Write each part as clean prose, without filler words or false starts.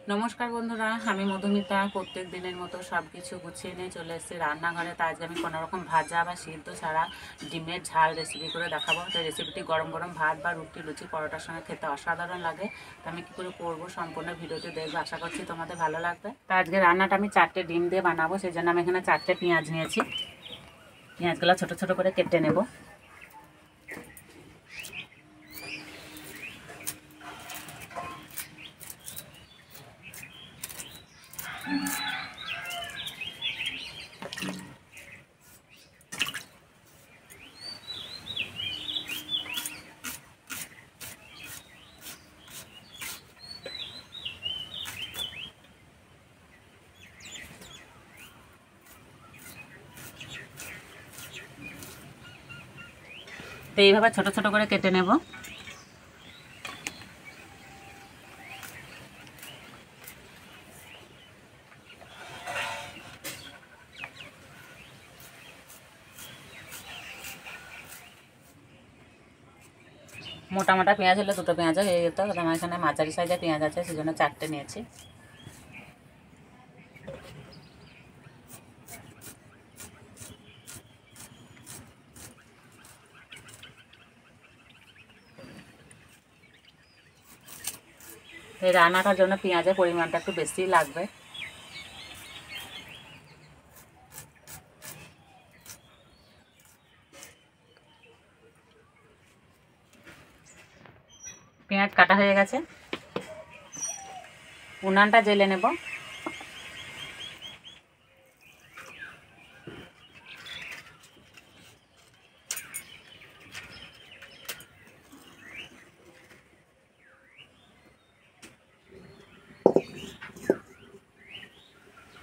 नमस्कार बंधुरा हमें मधुमिता प्रत्येक दिन मतो सबकिछु गुछिए निये चले एसेछि रान्नाघरे। तो आज आमी कोनो रकम भाजा बा सिद्ध छाड़ा डिमेर झाल रेसिपि करे देखाबो। तो रेसिपिटी गरम गरम भात बा रुटी लुचि परोटार संगे खेते असाधारण लागे। तो आमी कि करे करबो सम्पूर्ण भिडियोटी देखबो, आशा करछि तोमादेर भालो लागबे। तो आजके रान्नाटा आमी 4टे डिम दिये बानाबो, सेइजন্য आमी एखाने 4टे पेঁয়াজ निয়েছি। पेঁয়াজগুলো ছোট ছোট করে কেটে নেব। তো এইভাবে ছোট ছোট করে কেটে নেব। মোটা মোটা পেঁয়াজ হলে দুটো পেঁয়াজ হয়ে যেত, আমার এখানে মাঝারি সাইজের পেঁয়াজ আছে সেজন্য 4টে নিয়েছি। এই রান্নাটার জন্য পেঁয়াজের পরিমাণটা একটু বেশি লাগবে। পেঁয়াজ কাটা হয়ে গেছে, উনানটা জ্বেলে নেব।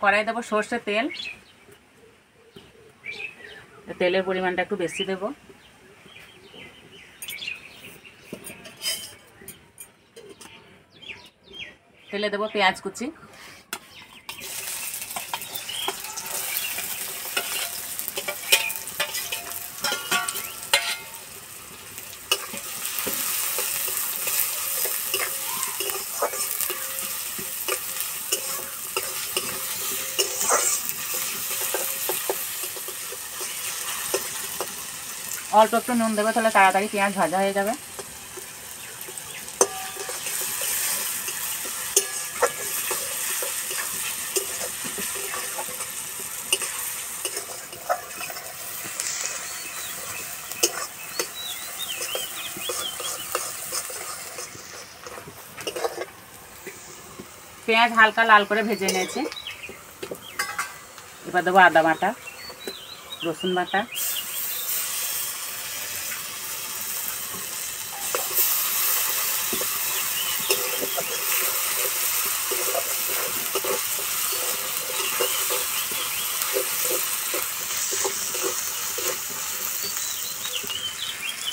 কড়াই দেবো সর্ষের তেল, তেলের পরিমাণটা একটু বেশি দেব। তেলে দেবো পেঁয়াজ কুচি, অল্প একটু নুন দেবো, তাহলে তাড়াতাড়ি পেঁয়াজ ভাজা হয়ে যাবে। পেঁয়াজ হালকা লাল করে ভেজে নিয়েছি। এবার দেবো আদা বাটা, রসুন বাটা,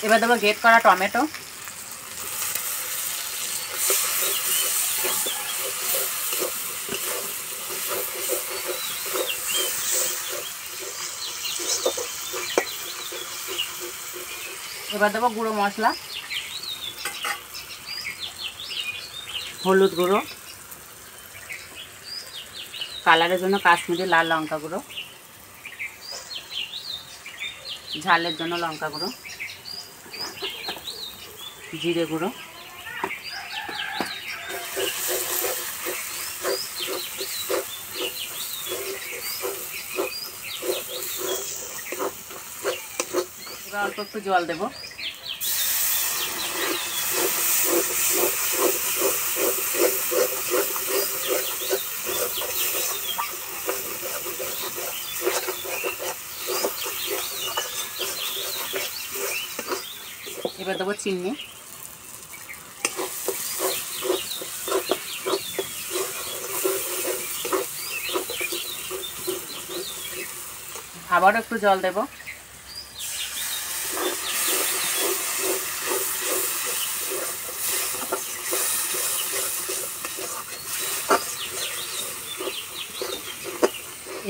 এবার দেবো গ্রেট করা টমেটো, এবার দেবো গুঁড়ো মশলা, হলুদ গুঁড়ো, কালারের জন্য কাশ্মীরি লাল লঙ্কা গুঁড়ো, ঝালের জন্য লঙ্কা গুঁড়ো, জিরে গুঁড়ো, এবার অল্প একটু জল দেবো। এবার দেবো চিনি, আবারও একটু জল দেব।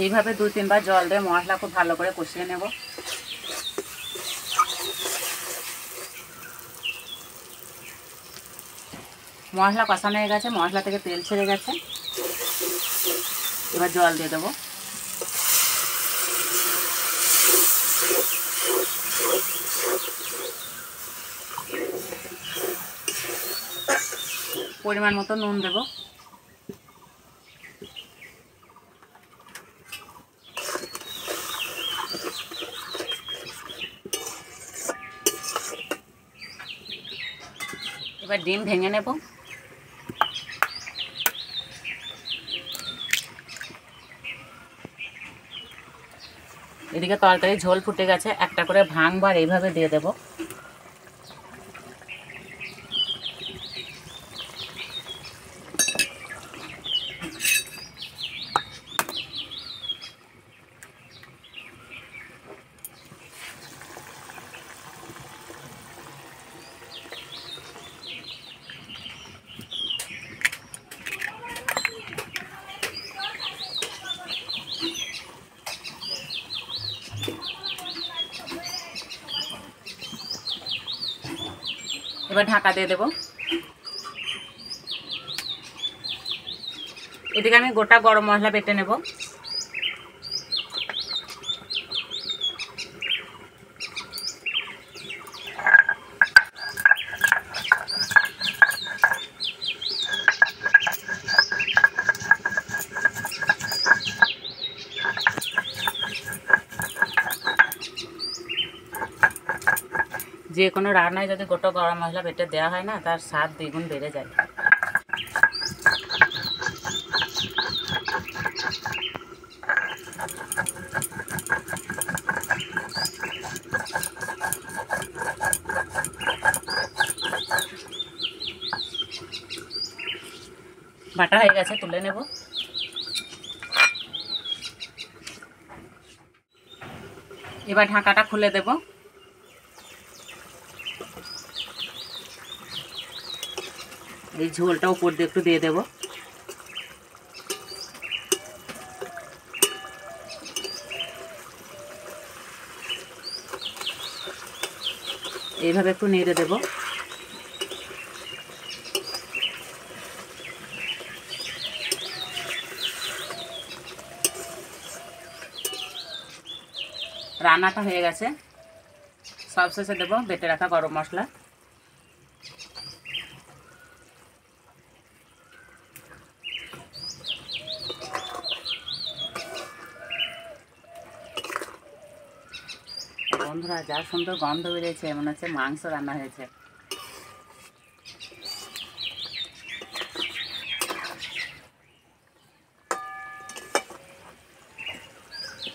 এইভাবে 2-3 বার জল দিয়ে মশলা খুব ভালো করে কষিয়ে নেব। মশলা কষানো হয়ে গেছে, মশলা থেকে তেল ছেড়ে গেছে। এবার জল দিয়ে দেবো। পরিমাণ মতো নুন দেব। এবার ডিম ভেঙে নেব। এদিকে তরকারি ঝোল ফুটে গেছে, একটা করে ভাঙবার এইভাবে দিয়ে দেব। এবার ঢাকা দিয়ে দেব। এদিকে আমি গোটা গরম মশলা বেটে নেব। যে কোনো রান্নায় যদি গোটা গরম মশলা বেটে দেওয়া হয় না, তার স্বাদ দ্বিগুণ বেড়ে যায়। বাটা হয়ে গেছে, তুলে নেব। এবার ঢাকাটা খুলে দেব। এই ঝোলটা উপর দিয়ে একটু দিয়ে দেব। এইভাবে একটু নেড়ে দেব। রান্নাটা হয়ে গেছে, সবশেষে দেব বেটে রাখা গরম মশলা। বন্ধুরা, যা সুন্দর গন্ধ বেরিয়েছে, মনে হচ্ছে মাংস রান্না হয়েছে।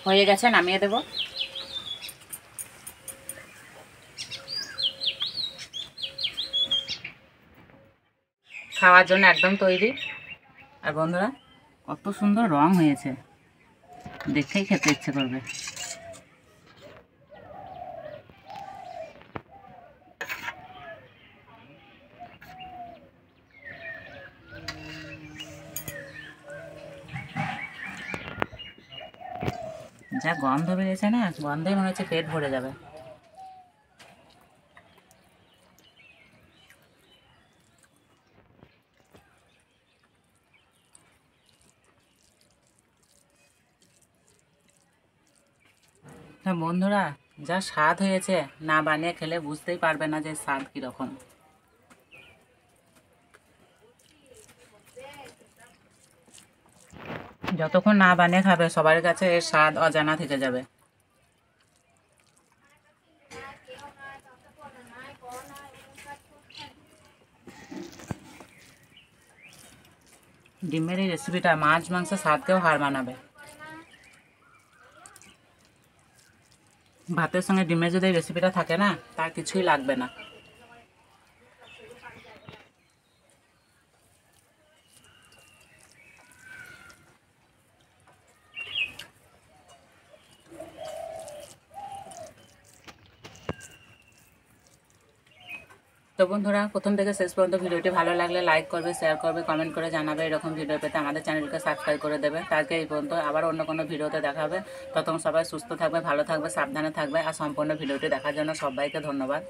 হয়ে গেছে, নামিয়ে দেব। খাওয়ার জন্য একদম তৈরি। আর বন্ধুরা, কত সুন্দর রং হয়েছে, দেখেই খেতে ইচ্ছে করবে। যা গন্ধ বেরিয়েছে না, গন্ধেই মনে হচ্ছে পেট ভরে যাবে। হ্যাঁ বন্ধুরা, যা স্বাদ হয়েছে, না বানিয়ে খেলে বুঝতেই পারবে না যে স্বাদ কীরকম। যতক্ষণ না বানিয়ে খাবে, সবার কাছে এর স্বাদ অজানা থেকে যাবে। ডিমের এই রেসিপিটা মাছ মাংসের স্বাদকেও হার মানাবে। ভাতের সঙ্গে ডিমের যদি এই রেসিপিটা থাকে না, তার কিছুই লাগবে না। তো বন্ধুরা, প্রথম থেকে শেষ পর্যন্ত ভিডিওটি ভালো লাগলে লাইক করবে, শেয়ার করবে, কমেন্ট করে জানাবে। এরকম ভিডিও পেতে আমাদের চ্যানেলকে সাবস্ক্রাইব করে দেবে। আজকে এই পর্যন্ত, আবার অন্য কোনো ভিডিওতে দেখা হবে। ততক্ষণ সবাই সুস্থ থাকবে, ভালো থাকবে, সাবধানে থাকবে। আর সম্পূর্ণ ভিডিওটি দেখার জন্য সবাইকে ধন্যবাদ।